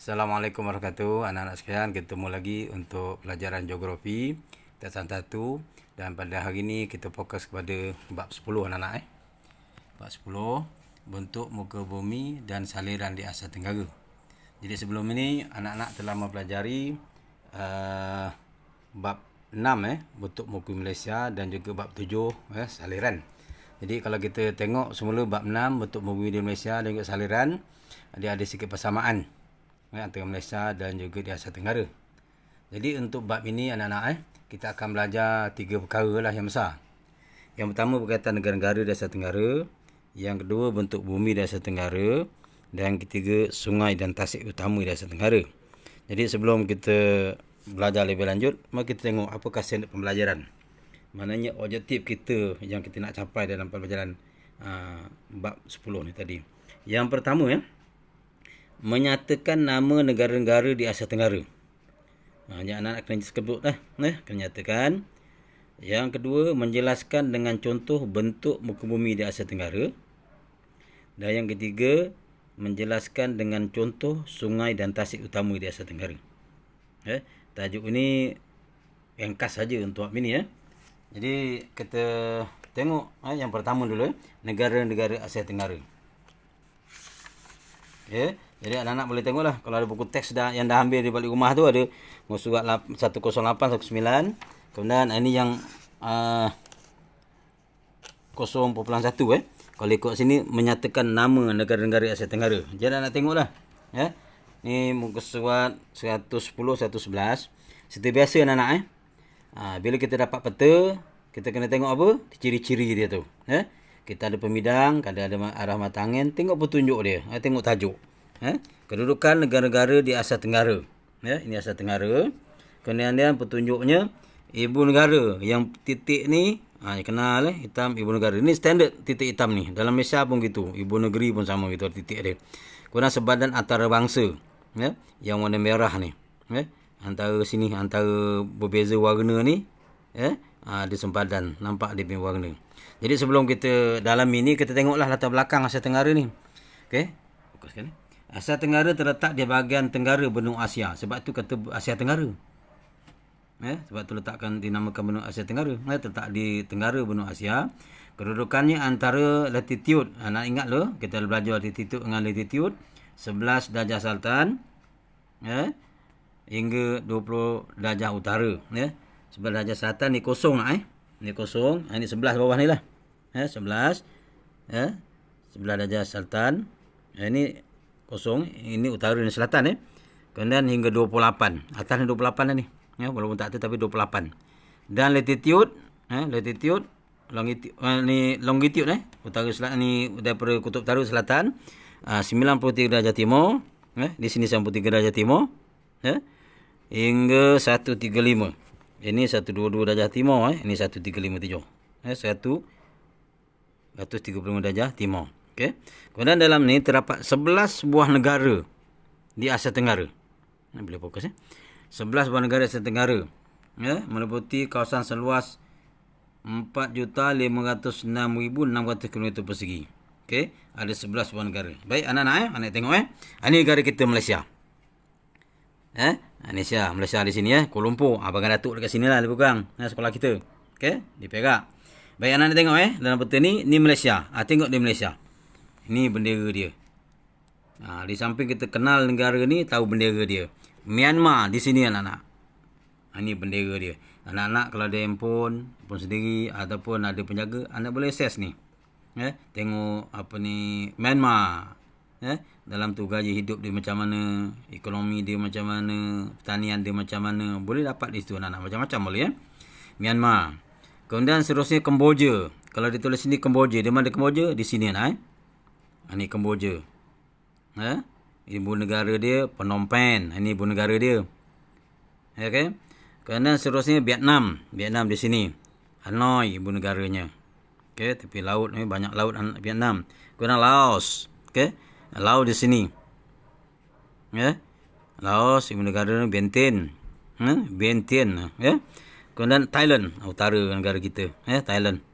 Assalamualaikum warahmatullahi wabarakatuh. Anak-anak sekalian, ketemu lagi untuk pelajaran geografi Tatan 1, dan pada hari ini kita fokus kepada bab 10 anak-anak. Bab 10, bentuk muka bumi dan saliran di Asia Tenggara. Jadi sebelum ini anak-anak telah mempelajari bab 6 bentuk muka Malaysia, dan juga bab 7 saliran. Jadi kalau kita tengok semula bab 6 bentuk muka bumi di Malaysia dan juga saliran, dia ada sikit persamaan antara Malaysia dan juga di Asia Tenggara. Jadi untuk bab ini anak-anak kita akan belajar 3 perkara lah yang besar. Yang pertama berkaitan negara-negara di Asia Tenggara, yang kedua bentuk bumi di Asia Tenggara, dan ketiga sungai dan tasik utama di Asia Tenggara. Jadi sebelum kita belajar lebih lanjut, mari kita tengok apakah standard pembelajaran. Maknanya objektif kita yang kita nak capai dalam pembelajaran bab 10 ni tadi. Yang pertama menyatakan nama negara-negara di Asia Tenggara. Yang anak-anak kena sebut kena nyatakan. Yang kedua, menjelaskan dengan contoh bentuk muka bumi di Asia Tenggara. Dan yang ketiga, menjelaskan dengan contoh sungai dan tasik utama di Asia Tenggara. Tajuk ini yang khas saja untuk bab ini. Jadi kita tengok yang pertama dulu, negara-negara Asia Tenggara. Jadi anak-anak boleh tengoklah, kalau ada buku teks yang dah ambil di balik rumah tu, ada surat 108, 19. Kemudian ini yang 0.1 Kalau ikut sini menyatakan nama negara-negara Asia Tenggara. Jadi anak tengoklah. Ni muka surat 110, 111. Seperti biasa anak-anak bila kita dapat peta, kita kena tengok apa? Ciri-ciri dia tu. Kita ada pemidang, ada arah mata angin, tengok petunjuk dia. Tengok tajuk. Kedudukan negara-negara di Asia Tenggara. Ini Asia Tenggara. Kemudian petunjuknya ibu negara. Yang titik ni kenal hitam ibu negara. Ini standard titik hitam ni. Dalam Malaysia pun gitu. Ibu negeri pun sama gitu titik dia. Kemudian sebadan antarabangsa. Yang warna merah ni. Antara sini, antara berbeza warna ni, ada sempadan. Nampak dia punya warna. Jadi sebelum kita dalam ini, kita tengoklah latar belakang Asia Tenggara ni. Fokuskan ni. Asia Tenggara terletak di bahagian tenggara benua Asia. Sebab tu kata Asia Tenggara. Sebab tu dinamakan benua Asia Tenggara. Terletak di tenggara benua Asia. Kedudukannya antara latitude. Nak ingat lo, kita belajar latitude dengan latitude. 11 darjah selatan. Hingga 20 darjah utara. 11 darjah selatan ni kosong lah. Ni kosong. Ini 11 bawah ni lah. 11. 11 darjah selatan. Ini kosong, ini utara dan selatan. Kemudian hingga 28. Atas ni 28 dah ni. Walaupun tak ada tapi 28. Dan latitude, latitude, longitude utara selatan ni daripada kutub utara selatan 93 darjah timur, di sini 93 darjah timur, hingga 135. Ini 122 darjah timur, ini 1357. 135 darjah timur. Kemudian dalam ni terdapat 11 buah negara di Asia Tenggara. Boleh fokus 11 buah negara Asia Tenggara. Meliputi kawasan seluas 4,506,600 km persegi. Ada 11 buah negara. Baik anak-anak, anak tengok ini negara kita Malaysia. Malaysia di sini Kuala Lumpur. Abang Datuk dekat sinilah lebih kurang. Sekolah kita. Di Perak. Baik anak-anak tengok dalam peta ni Malaysia. Tengok di Malaysia. Ini bendera dia. Di samping kita kenal negara ni, tahu bendera dia. Myanmar di sini anak-anak. Ini bendera dia. Anak-anak kalau ada handphone sendiri ataupun ada penjaga, anak boleh access ni. Tengok apa ni Myanmar. Dalam tu gaji hidup dia macam mana, ekonomi dia macam mana, pertanian dia macam mana. Boleh dapat di situ anak-anak. Macam-macam boleh Myanmar. Kemudian seterusnya Kemboja. Kalau ditulis sini Kemboja, di mana Kemboja? Di sini anak Ini Kemboja. Ibu negara dia Phnom Penh. Ini ibu negara dia. Kemudian seterusnya Vietnam. Vietnam di sini. Hanoi ibu negaranya. Tepi laut ni banyak laut Vietnam. Kemudian Laos. Laos di sini. Laos ibu negara Vientiane. Vientiane. Kemudian Thailand, utara negara kita. Thailand.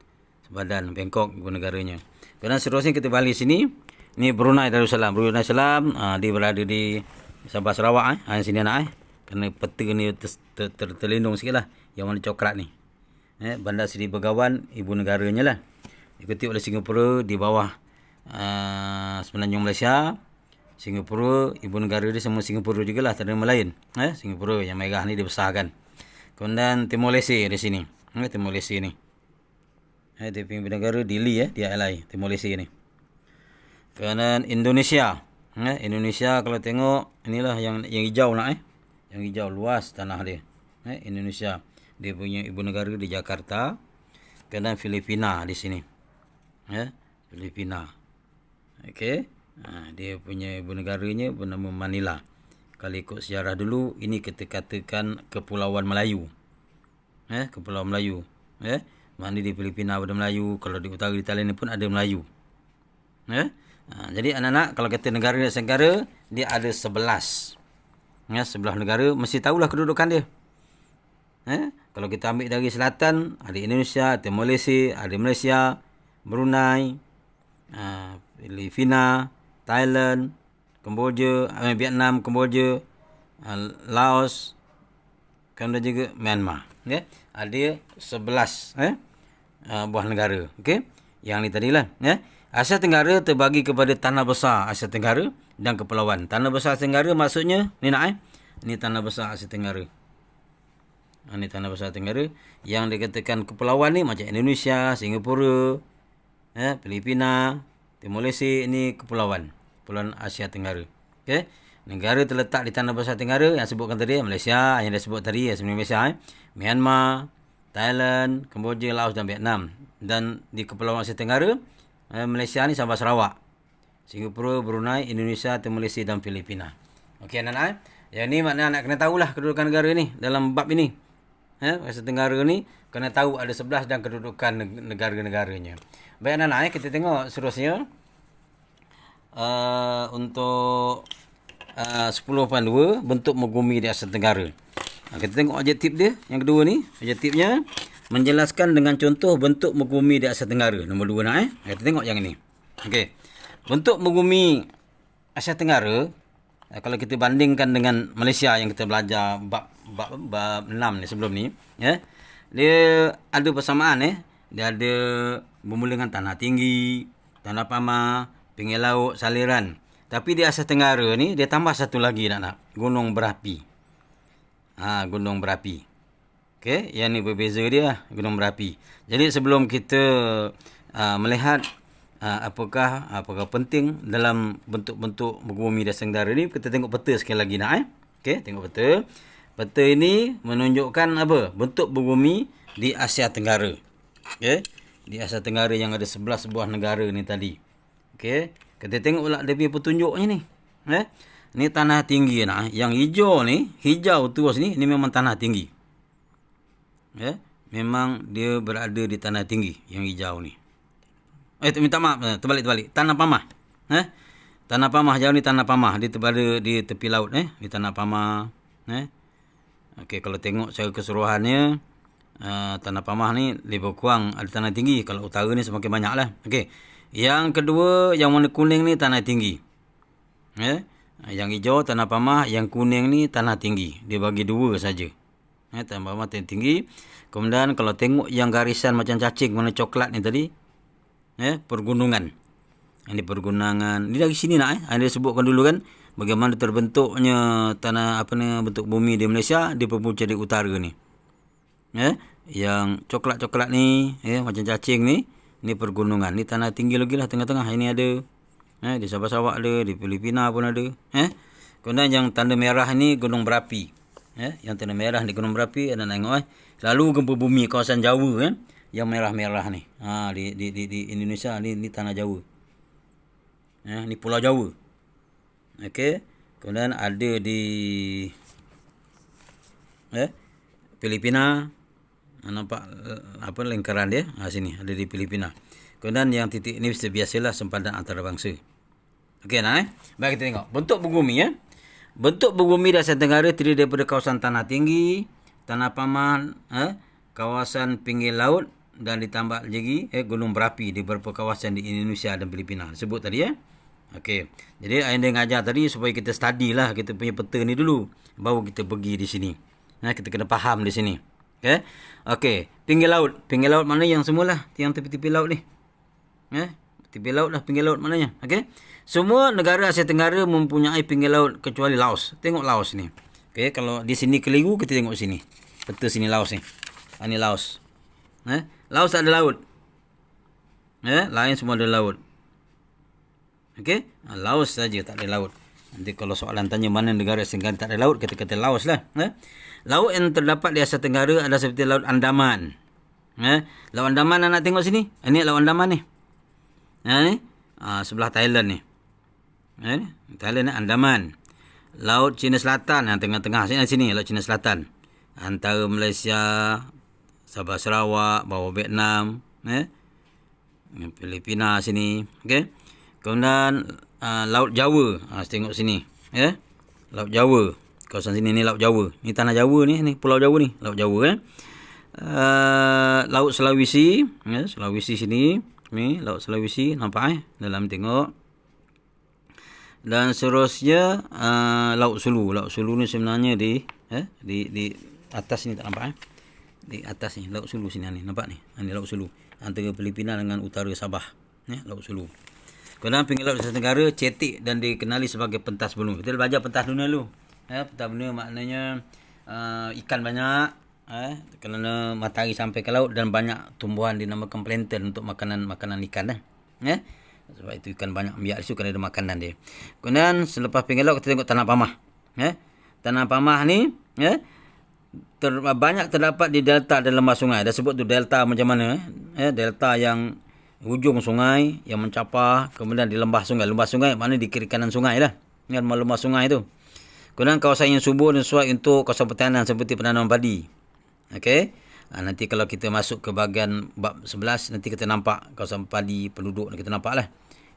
Sepadan Bangkok ibu negaranya. Kemudian seterusnya kita balik sini. Ni Brunei Darussalam. Brunei Darussalam dia berada di Sabah Sarawak sini anak Kerana peta ni terlindung sikit lah. Yang warna coklat ni. Bandar Seri Begawan, ibu negaranya lah. Diikuti oleh Singapura di bawah Semenanjung Malaysia. Singapura, ibu negara dia semua Singapura jugalah, tak ada nama lain. Singapura yang merah ni dibesarkan. Kemudian Timor Leste di sini. Timor Leste ni. Dia punya ibu negara Dili dia alai Timor Leste ni. Kemudian Indonesia. Indonesia kalau tengok inilah yang hijau nak Yang hijau luas tanah dia. Indonesia. Dia punya ibu negara di Jakarta. Kemudian Filipina di sini. Filipina. Okey. Dia punya ibu negaranya bernama Manila. Kalau ikut sejarah dulu, ini kita katakan Kepulauan Melayu. Kepulauan Melayu. Mana di Filipina ada Melayu, kalau di utara di Thailand pun ada Melayu. Jadi anak-anak, kalau kata negara dan negara, dia ada 11. 11 negara, mesti tahulah kedudukan dia. Kalau kita ambil dari selatan, ada Indonesia, Timor Leste, ada Malaysia, Brunei, Filipina, Thailand, Kemboja, Vietnam, Kemboja, Laos, kemudian juga Myanmar. Ada 11 buah negara. Okey. Yang ni tadilah. Asia Tenggara terbagi kepada tanah besar Asia Tenggara dan kepulauan. Tanah besar Asia Tenggara maksudnya ni ni tanah besar Asia Tenggara. Ini tanah besar Tenggara. Yang dikatakan kepulauan ni macam Indonesia, Singapura, Filipina, Timor Leste, ini kepulauan. Kepulauan Asia Tenggara. Okey. Negara terletak di tanah besar Tenggara yang sebutkan tadi, Malaysia, yang dah sebut tadi, sebelum Malaysia, Myanmar, Thailand, Kemboja, Laos dan Vietnam. Dan di kepulauan Asia Tenggara, Malaysia ni Sabah Sarawak, Singapura, Brunei, Indonesia, Timor Leste dan Filipina. Okey anak-anak. Yang ni maknanya anak kena tahulah kedudukan negara ni dalam bab ini. Asia Tenggara ni kena tahu ada 11 dan kedudukan negara-negaranya. Baik anak-anak, kita tengok seterusnya. Untuk 10.2 bentuk megumi di Asia Tenggara. Kita tengok objektif dia yang kedua ni. Objektifnya menjelaskan dengan contoh bentuk megumi di Asia Tenggara. Nombor 2 nak Kita tengok yang ini. Okey. Bentuk megumi Asia Tenggara, kalau kita bandingkan dengan Malaysia yang kita belajar bab 6 ni sebelum ni, dia ada persamaan Dia ada bermula dengan tanah tinggi, tanah pamah, pinggir laut, saliran. Tapi di Asia Tenggara ni dia tambah satu lagi nak gunung berapi. Gunung berapi. Okey, yang ni berbeza dia gunung berapi. Jadi sebelum kita melihat apakah penting dalam bentuk-bentuk bumi di Asia Tenggara ni, kita tengok peta sekali lagi nak Okey, tengok peta. Peta ini menunjukkan apa? Bentuk bumi di Asia Tenggara. Okey, di Asia Tenggara yang ada 11 buah negara ni tadi. Okey, kita tengok pula dia punya petunjuknya ni. Ni tanah tinggi nak. Yang hijau terus ni memang tanah tinggi. Memang dia berada di tanah tinggi yang hijau ni. Minta maaf, terbalik. Tanah pamah. Tanah pamah hijau ni tanah pamah. Dia berada di tepi laut di tanah pamah. Okey, kalau tengok secara keseluruhannya, tanah pamah ni lebih kurang ada tanah tinggi. Kalau utara ni semakin banyaklah. Okey. Yang kedua, yang warna kuning ni tanah tinggi. Yang hijau tanah pamah, yang kuning ni tanah tinggi. Dia bagi dua saja. Tanah pamah tanah tinggi. Kemudian kalau tengok yang garisan macam cacing warna coklat ni tadi, pergunungan. Ini pergunungan. Ini dari sini nak Anda sebutkan dulu kan bagaimana terbentuknya tanah bentuk bumi di Malaysia di pemuncak di utara ni. Yang coklat-coklat ni, macam cacing ni pergunungan. Ni tanah tinggi lagi lah tengah-tengah. Ini ada. Di Sabah Sarawak ada, di Filipina pun ada. Kemudian yang tanda merah ni gunung berapi. Yang tanda merah ni gunung berapi, anda tengok Lalu gempa bumi kawasan Jawa yang merah-merah ni. Di Indonesia ni tanah Jawa. Ni Pulau Jawa. Okey. Kemudian ada di Filipina. Nampak lingkaran dia? Sini ada di Filipina. Kemudian yang titik ni biasalah sempadan antarabangsa. Okey baik, kita tengok bentuk bumi Bentuk bumi di Asia Tenggara terdiri daripada kawasan tanah tinggi, tanah pamah, kawasan pinggir laut dan ditambah lagi gunung berapi di beberapa kawasan di Indonesia dan Filipina. Sebut tadi Okey. Jadi Anda ngajar tadi supaya kita study lah kita punya peta ni dulu. Baru kita pergi di sini. Kita kena faham di sini. Okay. Okey. Pinggir laut. Pinggir laut mana yang semualah. Yang tepi-tepi laut ni. Tepi laut lah. Pinggir laut maknanya. Okey. Semua negara Asia Tenggara mempunyai pinggir laut kecuali Laos. Tengok Laos ni. Okey. Kalau di sini keliru, kita tengok sini. Peta sini Laos ni. Ini Laos. Laos tak ada laut. Lain semua ada laut. Okey. Laos saja tak ada laut. Nanti kalau soalan tanya mana negara Asia Tenggara tak ada laut, kita kata Laos lah. Laut yang terdapat di Asia Tenggara adalah seperti Laut Andaman. Laut Andaman nak tengok sini. Ini Laut Andaman ni. Ni sebelah Thailand ni. Thailand ni Andaman. Laut Cina Selatan yang tengah-tengah sini Laut Cina Selatan. Antara Malaysia, Sabah Sarawak, bawah Vietnam, Filipina sini. Okey. Kemudian Laut Jawa. Tengok sini. Laut Jawa. Kawasan sini ni Laut Jawa. Ni tanah Jawa ni, Pulau Jawa ni, Laut Jawa. Laut Sulawesi, Sulawesi sini. Ni Laut Sulawesi, nampak dalam tengok. Dan seterusnya Laut Sulu. Laut Sulu ni sebenarnya di atas ni, tak nampak di atas ni Laut Sulu sini ni, nampak ni. Ni Laut Sulu antara Filipina dengan utara Sabah. Laut Sulu. Kemudian pinggir laut Asia Tenggara cetek dan dikenali sebagai pentas benua. Kita belajar pentas dunia dulu. Pentas benua maknanya ikan banyak, kerana matahari sampai ke laut dan banyak tumbuhan dinamakan plankton untuk makanan ikan. Sebab itu ikan banyak biak situ kerana ada makanan dia. Kemudian selepas pinggir laut kita tengok Tanah Pamah. Tanah Pamah ni banyak terdapat di delta dan lembah sungai. Dah sebut tu delta macam mana. Delta yang hujung sungai yang mencapah, kemudian di lembah sungai. Lembah sungai maknanya di kiri kanan sungai lah. Lembah sungai tu. Kemudian kawasan yang subur dan sesuai untuk kawasan pertanian seperti penanaman padi. Okey. Nanti kalau kita masuk ke bahagian bab 11, nanti kita nampak kawasan padi, penduduk, kita nampak lah.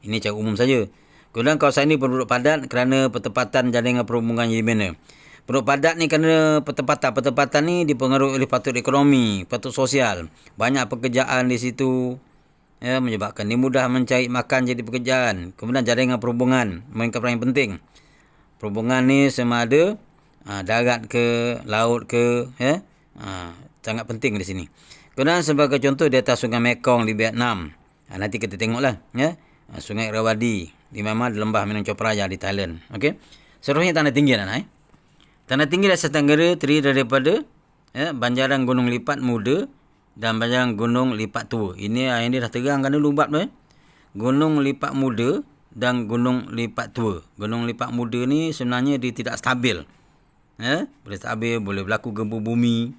Ini cara umum saja. Kemudian kawasan ini penduduk padat kerana pertempatan jaringan perhubungan yang dimana. Penduduk padat ni kerana pertempatan ni dipengaruhi oleh faktor ekonomi, faktor sosial. Banyak pekerjaan di situ. Menyebabkan dia mudah mencari makan jadi pekerjaan. Kemudian jaringan perhubungan mainkan peranan yang penting. Perhubungan ni sama ada darat ke, laut ke, sangat penting di sini. Kemudian sebagai contoh di atas Sungai Mekong di Vietnam. Nanti kita tengoklah. Sungai Irrawaddy di mana di lembah Minang Chopraya di Thailand. Okey. Seterusnya tanah tinggi anak. Tanah tinggi di Asia Tenggara terdiri daripada banjaran Gunung Lipat Muda dan banjaran Gunung Lipat Tua. Ini yang dia dah terangkan dulu bab tu. Gunung Lipat Muda dan Gunung Lipat Tua. Gunung Lipat Muda ni sebenarnya dia tidak stabil. Boleh stabil, boleh berlaku gempa bumi.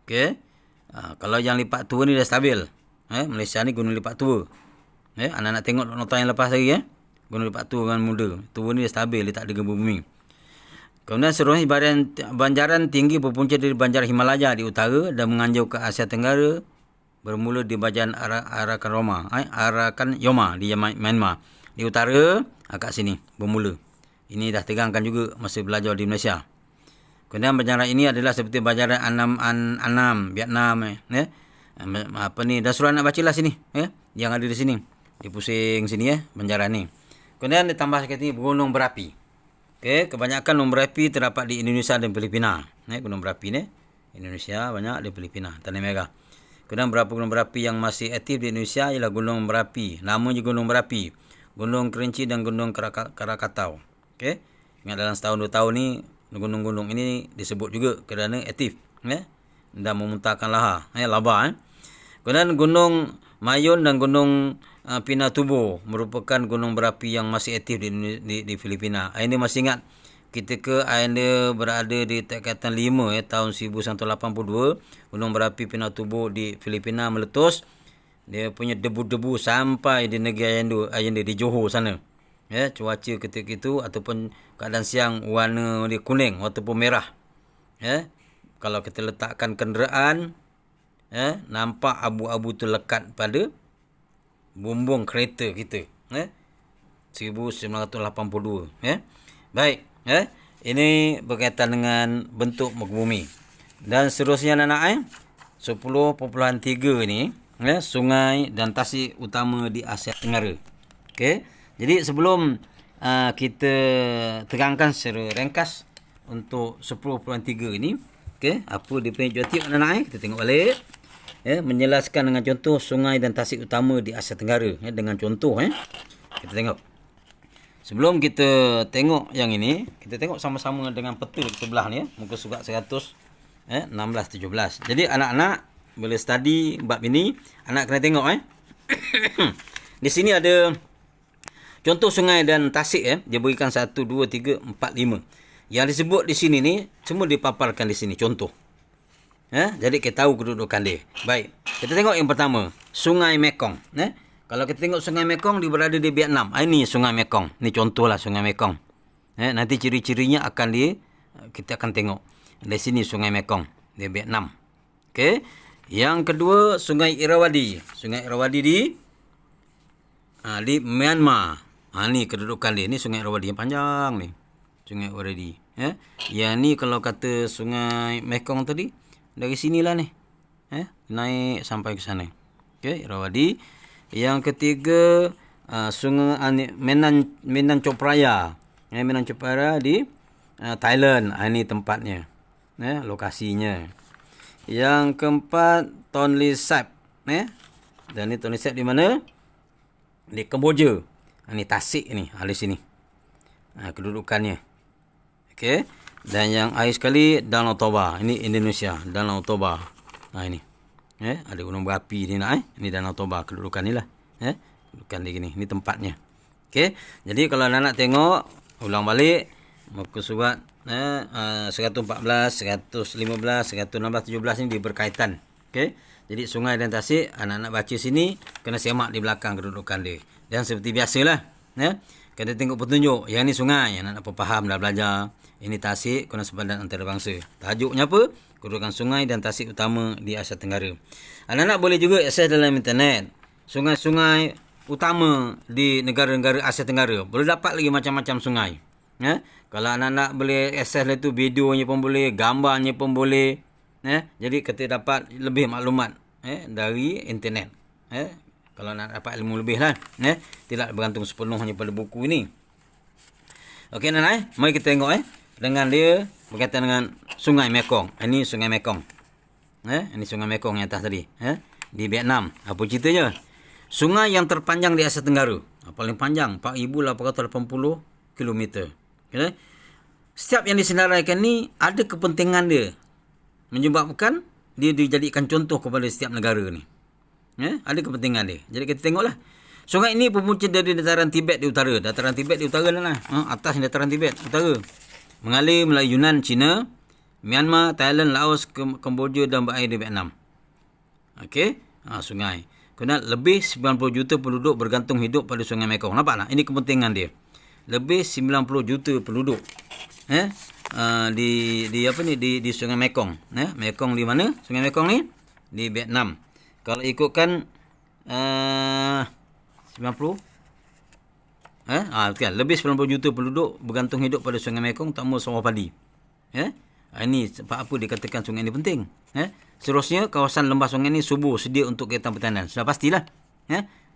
Okey. Kalau yang Lipat Tua ni dah stabil. Malaysia ni Gunung Lipat Tua. Anak-anak tengok nota yang lepas lagi. Gunung Lipat Tua dengan Muda. Tua ni dah stabil, dia tak ada gempa bumi. Kemudian seterusnya banjaran tinggi berpunca dari banjaran Himalaya di utara dan menganjau ke Asia Tenggara bermula di bahagian Arakan Yoma di Myanmar. Di utara kat sini bermula. Ini dah terangkan juga masa belajar di Malaysia. Kemudian banjaran ini adalah seperti banjaran Annam Vietnam. Dah suruh nak bacalah sini. Yang ada di sini. Dia pusing sini banjaran ni. Kemudian ditambah sikit ni gunung berapi. Okey, kebanyakan gunung berapi terdapat di Indonesia dan Filipina. Gunung berapi ni Indonesia banyak, di Filipina, Tanah Merah. Kemudian beberapa gunung berapi yang masih aktif di Indonesia ialah Gunung Merapi. Namanya Gunung Merapi, Gunung Kerinci dan Gunung Krakatau. Okey. Ingat dalam setahun 2 tahun ni gunung-gunung ini disebut juga kerana aktif dan memuntahkan lava. Kemudian Gunung Mayun dan Gunung Pinatubo merupakan gunung berapi yang masih aktif di Filipina. Anda masih ingat ketika anda berada di tingkatan 5 tahun 1982, gunung berapi Pinatubo di Filipina meletus. Dia punya debu-debu sampai di negeri ayanda di Johor sana. Cuaca ketika itu ataupun keadaan siang warna dia kuning ataupun merah. Kalau kita letakkan kenderaan, nampak abu-abu tu lekat pada bumbung kereta kita. 1982. Baik. Ini berkaitan dengan bentuk muka bumi. Dan seterusnya anak-anak 10.3 ni sungai dan tasik utama di Asia Tenggara. Okey. Jadi sebelum kita terangkan secara ringkas untuk 10.3 ini, okey, apa dia punya objektif anak-anak, kita tengok balik. Menjelaskan dengan contoh sungai dan tasik utama di Asia Tenggara, dengan contoh. Kita tengok. Sebelum kita tengok yang ini, kita tengok sama-sama dengan peta di sebelah ni, muka surat 16-17. Jadi anak-anak bila study bab ini, anak kena tengok. Di sini ada contoh sungai dan tasik. Dia berikan 1, 2, 3, 4, 5. Yang disebut di sini ni semua dipaparkan di sini contoh. Jadi kita tahu kedudukan dia. Baik, kita tengok yang pertama, Sungai Mekong. Kalau kita tengok Sungai Mekong, dia berada di Vietnam. Ini Sungai Mekong. Ini contohlah Sungai Mekong. Nanti ciri-cirinya kita akan tengok. Di sini Sungai Mekong di Vietnam. Okey. Yang kedua, Sungai Irrawaddy. Sungai Irrawaddy di Myanmar. Ni kedudukan dia. Ini Sungai Irrawaddy yang panjang ni. Sungai Irrawaddy. Yang ni kalau kata Sungai Mekong tadi, dari sinilah ni. Naik sampai ke sana. Okey, Irrawaddy. Yang ketiga, Sungai Menan Chao Phraya. Menan Chao Phraya di Thailand. Ini tempatnya. Lokasinya. Yang keempat, Tonle Sap. Dan ni Tonle Sap di mana? Di Kemboja. Ini tasik ni, di sini. Kedudukannya. Okey. Dan yang akhir sekali, Danau Toba. Ini Indonesia, Danau Toba. Ini. Ada gunung berapi ni nak. Ini Danau Toba, kedudukan ni lah. Kedudukan dia gini. Ini tempatnya. Okey. Jadi kalau anak-anak tengok, ulang balik, muka surat 114, 115, 116, 17 ni dia berkaitan. Okey. Jadi sungai dan tasik, anak-anak baca sini, kena semak di belakang kedudukan dia. Dan seperti biasalah, kita tengok petunjuk. Yang ni sungai, anak-anak faham dah belajar. Ini tasik, kena sepadan antarabangsa. Tajuknya apa? Kedudukan sungai dan tasik utama di Asia Tenggara. Anak-anak boleh juga akses dalam internet. Sungai-sungai utama di negara-negara Asia Tenggara. Boleh dapat lagi macam-macam sungai. Kalau anak-anak boleh akses lah tu, videonya pun boleh, gambarnya pun boleh. Jadi kita dapat lebih maklumat dari internet. Kalau nak dapat ilmu lebih lah. Tidak bergantung sepenuhnya pada buku ini. Okey anak-anak, mari kita tengok dengan dia berkaitan dengan Sungai Mekong. Ini Sungai Mekong. Ini Sungai Mekong yang atas tadi. Di Vietnam. Apa ceritanya? Sungai yang terpanjang di Asia Tenggara. Paling panjang 4,880 km. Okay. Setiap yang disenaraikan ni ada kepentingan dia. Menyebabkan dia dijadikan contoh kepada setiap negara ni. Ada kepentingan dia. Jadi kita tengoklah. Sungai ini berpunca dari dataran Tibet di utara. Dataran Tibet di utara lah. Atas ni dataran Tibet utara. Mengalir melalui Yunnan, China, Myanmar, Thailand, Laos, Kemboja dan berakhir di Vietnam. Okey. Sungai. Kemudian lebih 90 juta penduduk bergantung hidup pada Sungai Mekong. Nampak tak? Ini kepentingan dia. Lebih 90 juta penduduk. Di Sungai Mekong. Mekong di mana? Sungai Mekong ni di Vietnam. Kalau ikutkan 90 kan, lebih 90 juta penduduk bergantung hidup pada Sungai Mekong, utama sawah padi. Ini sebab apa dikatakan sungai ini penting. Seterusnya kawasan lembah sungai ini subur sedia untuk kegiatan pertanian. Sudah pastilah.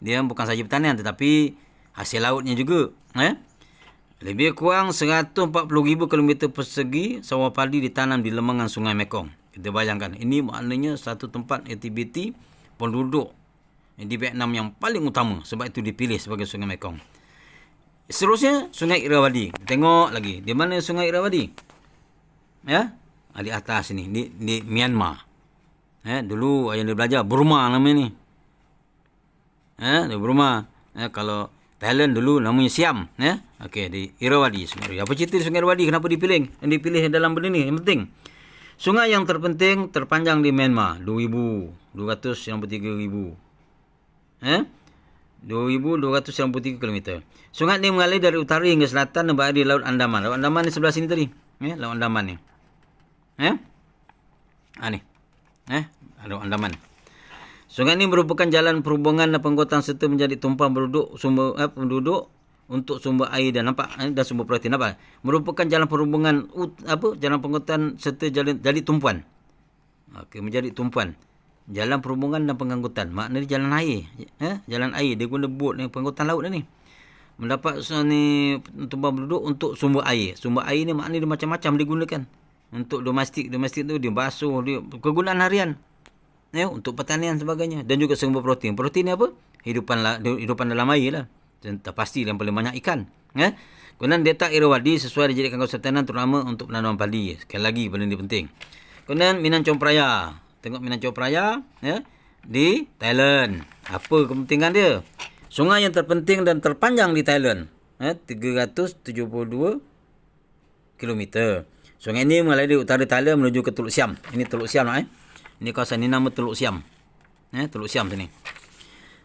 Dia bukan saja pertanian tetapi hasil lautnya juga. Lebih kurang 140,000 km persegi sawah padi ditanam di lembangan Sungai Mekong. Kita bayangkan, ini maknanya satu tempat aktiviti penduduk di Vietnam yang paling utama. Sebab itu dipilih sebagai Sungai Mekong. Seterusnya, Sungai Irrawaddy. Tengok lagi. Di mana Sungai Irrawaddy? Di atas ni. Di Myanmar. Dulu yang dia belajar, Burma namanya ni. Di Burma. Kalau Thailand dulu namanya Siam. Okey, di Irrawaddy. Sungai Irrawaddy. Apa cerita di Sungai Irrawaddy? Kenapa dipilih? Yang dipilih dalam benda ni. Yang penting. Sungai yang terpenting terpanjang di Myanmar. 2,293,000. 2,293 km. Sungai ini mengalir dari utara hingga selatan dan berakhir di Laut Andaman. Laut Andaman ni sebelah sini tadi. Laut Andaman ni. Ni. Laut Andaman. Sungai ini merupakan jalan perhubungan dan pengangkutan serta menjadi tumpang penduduk untuk sumber air dan dan sumber protein. Merupakan jalan perhubungan jalan pengangkutan serta jadi tumpuan. Menjadi tumpuan. Jalan perhubungan dan pengangkutan. Maknanya jalan air. Jalan air. Dia guna bot ni, pengangkutan laut ni. mendapat ni tempat penduduk untuk sumber air. Sumber air ni maknanya dia macam-macam digunakan. Untuk domestik tu dia basuh, dia kegunaan harian. Ya, untuk pertanian sebagainya, dan juga sumber protein. Protein ni apa? Hidupan dalam air lah. Dan pasti yang paling banyak ikan. Ya. Kemudian letak Irrawaddy sesuai dijadikan kawasan pertanian terutama untuk penanaman padi. Sekali lagi benda ni penting. Kemudian Minang Chompraya. Tengok Minang Chompraya ya, di Thailand. Apa kepentingan dia? Sungai yang terpenting dan terpanjang di Thailand. 372 kilometer. Sungai ini mengalir dari utara Thailand menuju ke Teluk Siam. Ini Teluk Siam lah. Ini kawasan ini nama Teluk Siam. Teluk Siam sini.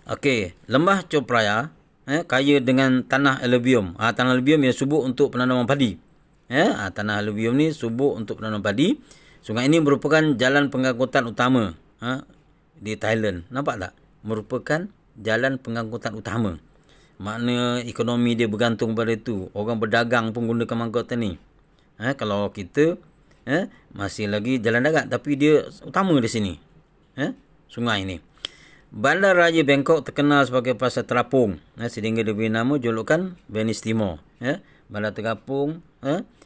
Okey, Lembah Chompraya kaya dengan tanah alluvium. Tanah alluvium yang subur untuk penanaman padi. Tanah alluvium ni subur untuk penanaman padi. Sungai ini merupakan jalan pengangkutan utama di Thailand. Nampak tak? Merupakan jalan pengangkutan utama. Makna ekonomi dia bergantung pada itu. Orang berdagang pun gunakan angkutan ni. Kalau kita masih lagi jalan darat, tapi dia utama di sini. Sungai ni. Bandar Raya Bangkok terkenal sebagai pasar terapung, sehingga diberi nama julukan Venice Timur. Bandar terapung,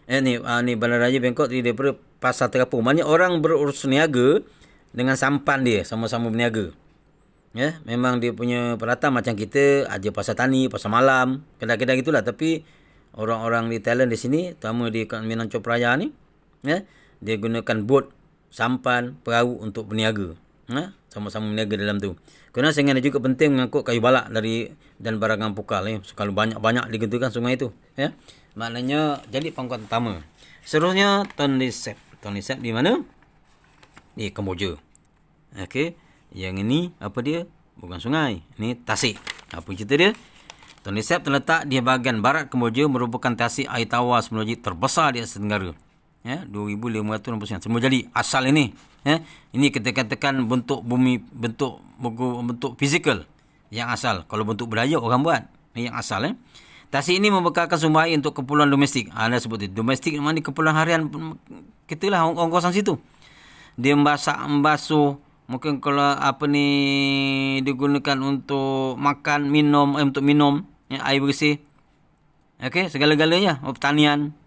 ni Bandar Raya Bangkok terdiri daripada pasar terapung. Banyak orang berurus niaga dengan sampan dia, sama-sama berniaga. Memang dia punya peralatan macam kita ada pasar tani, pasar malam, kedai-kedai gitulah. Tapi orang-orang di Thailand di sini, terutama di Minang Chompraya ni, dia gunakan bot, sampan, perahu untuk berniaga. Sama-sama berniaga dalam tu. Kerana sehingga dia juga penting mengangkut kayu balak dan barangan pukal. Kalau banyak-banyak digentukan sungai itu. Maknanya jadi pangkuan utama. Seterusnya Tonle Sap. Tonle Sap di mana? Di Kemboja. Okey. Yang ini apa dia? Bukan sungai. Ini tasik. Apa cerita dia? Tonle Sap terletak di bahagian barat Kemboja, merupakan tasik air tawar semula terbesar di Asia Tenggara. 2,569. Semua jadi asal ini. Ini kita katakan bentuk bumi, bentuk fizikal yang asal. Kalau bentuk budaya orang buat. Ini yang asal. Tasik ini membekalkan sumber air untuk keperluan domestik. Anda sebut itu. Domestik maknanya keperluan harian kita lah, orang kawasan situ. Dia membasuh. Mungkin kalau digunakan untuk makan, minum, untuk minum, air bersih. Okey, segala-galanya, pertanian.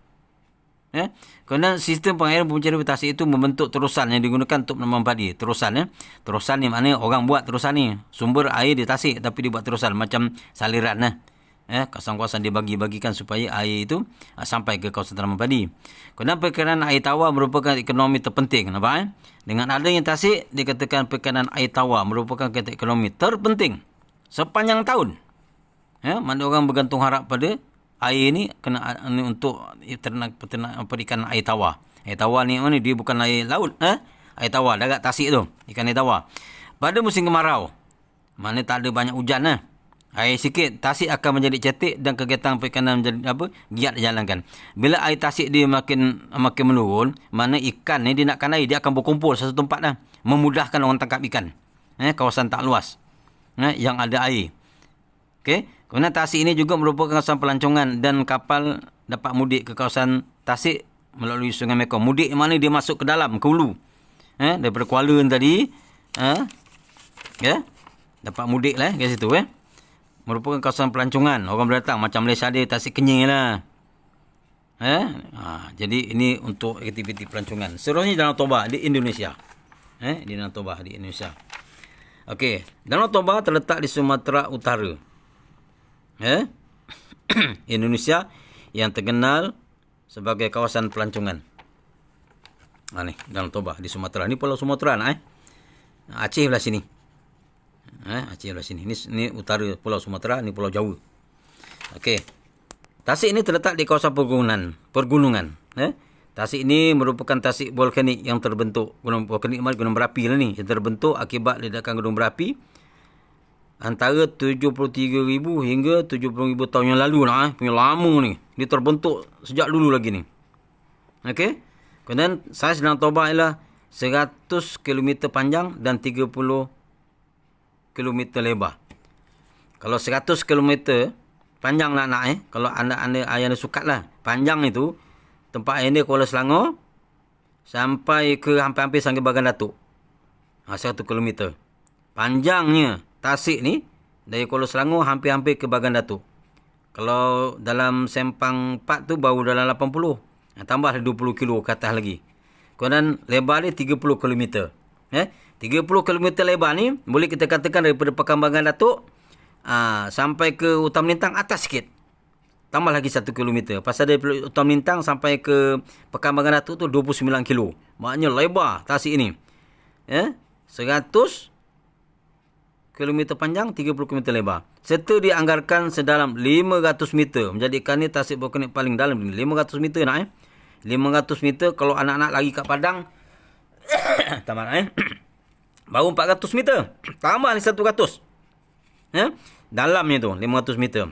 Kerana sistem pengairan pencarian tasik itu membentuk terusan yang digunakan untuk menanam padi. Terusan Terusan ni maknanya orang buat terusan ni. Sumber air di tasik tapi dibuat terusan macam saliran kawasan-kawasan dibagi-bagikan supaya air itu sampai ke kawasan tanaman padi. Kerana perikanan air tawar merupakan ekonomi terpenting. Nampak Dengan adanya tasik, dikatakan perikanan air tawar merupakan kegiatan ekonomi terpenting sepanjang tahun. Mana orang bergantung harap pada air ni kena untuk perikanan air tawar. Air tawar ni dia bukan air laut, air tawar darat tasik tu, ikan air tawar. Pada musim kemarau, mana tak ada banyak hujan air sikit, tasik akan menjadi cetek dan kegiatan perikanan menjadi giat dijalankan. Bila air tasik dia makin menurun, mana ikan ni dia nakkan air, dia akan berkumpul satu tempat memudahkan orang tangkap ikan. Kawasan tak luas yang ada air. Okey. Kemudian tasik ini juga merupakan kawasan pelancongan dan kapal dapat mudik ke kawasan tasik melalui Sungai Mekong. Mudik mana dia masuk ke dalam, ke hulu. Daripada Kuala tadi, dapat mudik lah ke situ. Merupakan kawasan pelancongan. Orang berdatang macam Malaysia dia Tasik Kenyir lah. Jadi ini untuk aktiviti pelancongan. Seterusnya Danau Toba di Indonesia. Di Danau Toba di Indonesia. Okey, Danau Toba terletak di Sumatera Utara. Indonesia yang terkenal sebagai kawasan pelancongan. Ni Danau Toba di Sumatera. Ni Pulau Sumatera Aceh belah sini. Aceh belah sini. Ni utara Pulau Sumatera, ni Pulau Jawa. Okey. Tasik ini terletak di kawasan pergunungan. Tasik ini merupakan tasik volkanik yang terbentuk. Gunung volkanik gunung berapi lah ni, yang terbentuk akibat ledakan gunung berapi antara 73,000 hingga 70,000 tahun yang lalu punya lama ni. Dia terbentuk sejak dulu lagi ni. Okey. Kemudian saiz Danau Toba ialah 100 km panjang dan 30 km lebar. Kalau 100 km panjang nak kalau anda sukat lah. Panjang itu tempat air ni Kuala Selangor sampai ke hampir-hampir sampai Bagan Datuk. 100 km. Panjangnya Tasik ni dari Kuala Selangor hampir-hampir ke Bagan Datuk. Kalau dalam sempang 4 tu baru dalam 80. Tambah 20 kilo ke atas lagi. Kemudian lebar ni 30 km. 30 km lebar ni boleh kita katakan daripada Perkambangan Datuk sampai ke Utam Lintang atas sikit. Tambah lagi 1 km. Pasal dari Utam Lintang sampai ke Perkambangan Datuk tu 29 kilo. Maknanya lebar tasik ni. 100 kilometer panjang, 30 km lebar. Serta dianggarkan sedalam 500 meter. Menjadikan ni tasik volkanik paling dalam ni. 500 meter nak 500 meter kalau anak-anak lari kat padang. Tambah nak baru 400 meter. Tambah ni 100. Dalamnya tu 500 meter.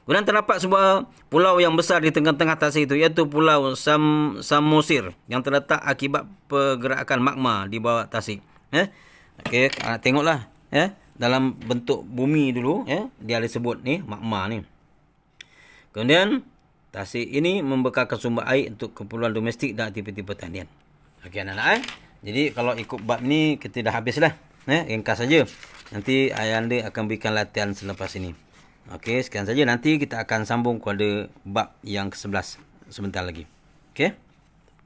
Kemudian terdapat sebuah pulau yang besar di tengah-tengah tasik itu, iaitu Pulau Samosir yang terletak akibat pergerakan magma di bawah tasik. Okey, tengoklah dalam bentuk bumi dulu, dia ada sebut ni magma ni. Kemudian tasik ini membekalkan sumber air untuk keperluan domestik dan aktiviti pertanian. Okey anak-anak Jadi kalau ikut bab ni kita dah habislah. Ringkas saja. Nanti ayah anda akan berikan latihan selepas ini. Okey, sekian saja. Nanti kita akan sambung kepada bab yang ke-11 sebentar lagi. Okey.